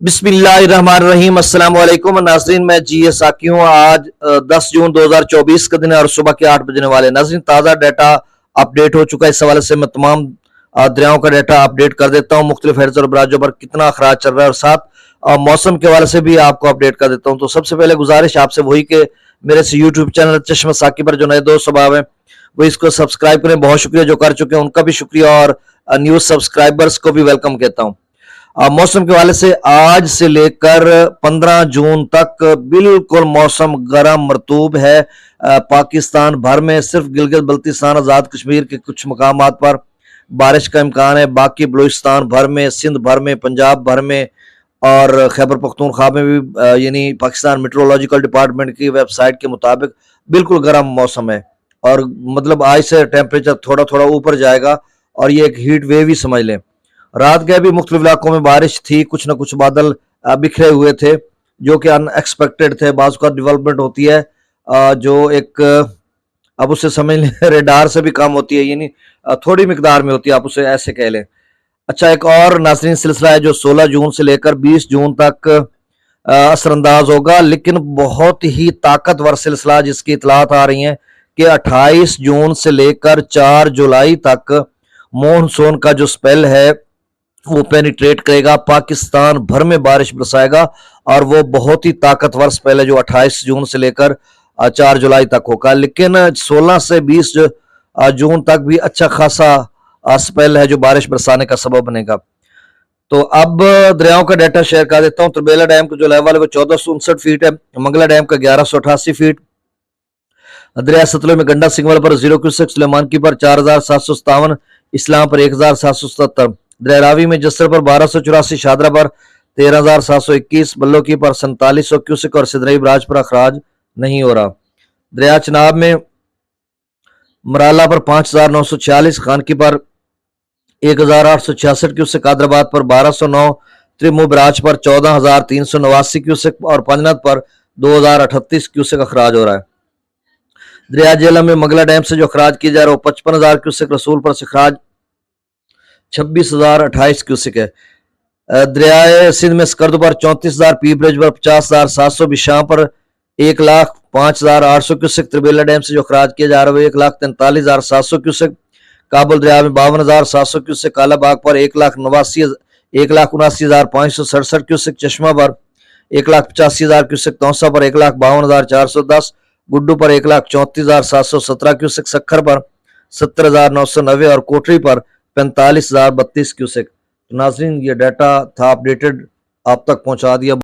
बिस्मिल्लाहिर्रहमानिर्रहीम। अस्सलाम वालेकुम नाज़रीन, मैं जी ए साकी हूँ। आज 10 जून 2024 का दिन है और सुबह के 8 बजने वाले। नाज़रीन, ताज़ा डाटा अपडेट हो चुका है। इस हवाले से मैं तमाम दरियाओं का डाटा अपडेट कर देता हूँ, मुख्तलिफ हैज़ और बराजों पर कितना अखराज चल रहा है, और साथ मौसम के हवाले से भी आपको अपडेट कर देता हूँ। तो सबसे पहले गुजारिश आपसे वही कि मेरे से यूट्यूब चैनल चश्मा साकी पर जो नए दोस्त स्वभाव है वो इसको सब्सक्राइब करें। बहुत शुक्रिया जो कर चुके हैं, उनका भी शुक्रिया, और न्यूज़ सब्सक्राइबर्स को भी वेलकम कहता हूँ। मौसम के हवाले से आज से लेकर 15 जून तक बिल्कुल मौसम गर्म मरतूब है। पाकिस्तान भर में सिर्फ गिलगित बल्तिस्तान आज़ाद कश्मीर के कुछ मकामात पर बारिश का इम्कान है। बाकी बलूचिस्तान भर में, सिंध भर में, पंजाब भर में और खैबर पख्तूनख्वा में भी यानी पाकिस्तान मेट्रोलॉजिकल डिपार्टमेंट की वेबसाइट के मुताबिक बिल्कुल गर्म मौसम है। और मतलब आज से टेम्परेचर थोड़ा थोड़ा ऊपर जाएगा और ये एक हीट वेव ही समझ लें। रात के भी मुख्तलिफ इलाकों में बारिश थी, कुछ ना कुछ बादल बिखरे हुए थे जो कि अनएक्सपेक्टेड थे। बाज़ का डेवलपमेंट होती है जो एक अब उसे समझ लें रेडार से भी कम होती है, यानी थोड़ी मिकदार में होती है, आप उसे ऐसे कह लें। अच्छा, एक और नाज़रीन सिलसिला है जो 16 जून से लेकर 20 जून तक असरअंदाज होगा, लेकिन बहुत ही ताकतवर सिलसिला जिसकी इतलात आ रही हैं कि 28 जून से लेकर 4 जुलाई तक मॉनसून का जो स्पेल है वो पेनिट्रेट करेगा, पाकिस्तान भर में बारिश बरसाएगा, और वो बहुत ही ताकतवर स्पेल है जो 28 जून से लेकर 4 जुलाई तक होगा। लेकिन 16 से 20 जून तक भी अच्छा खासा स्पेल है जो बारिश बरसाने का सबब बनेगा। तो अब दरियाओं का डाटा शेयर कर देता हूँ। तरबेला डैम का जो लेवल है वो 1459 फीट है, मंगला डैम का 1188 फीट, दरिया सतलुज में गंडा सिंगवल पर 0 क्यूसेक, सुलेमान की पर 4757, इस्लाम पर 1777, दरिया रावी में जसर पर 1284, शादरा पर 13721, बल्लो की पर 4700 क्यूसेक और सिदरई बराज पर अखराज नहीं हो रहा। दरिया चनाब में मराला पर 5946, खानकी पर 1866 क्यूसेक, आदराबाद पर 1209, त्रिमू बराज पर 14389 क्यूसेक और पंजनत पर 2038 क्यूसेक अखराज हो रहा है। दरिया जेलम में मंगला डैम से जो अखराज किया जा रहा है वो 55,000 क्यूसेक, रसूल पर से अखराज 26,028 क्यूसेक है। दरिया सिंध में स्कर्द पर 34,000, पी ब्रिज पर 50,700, बिशां पर 1,05,800 क्यूसेक, त्रिबेला डैम से जो अखराज किया जा रहा है वो 1,43,700 क्यूसेक, काबुल दरिया में 52,700 क्यूसेक, कालाबाग पर 1,79,567 क्यूसेक, चश्मा पर 1,85,000 क्यूसेक, तौसा पर 1,52,410, गुड्डू पर 1,34,717 क्यूसेक, सखर पर 70,990 और कोटरी पर 45,032 क्यूसेक। नाजरीन, ये डाटा था अपडेटेड, आप तक पहुंचा दिया।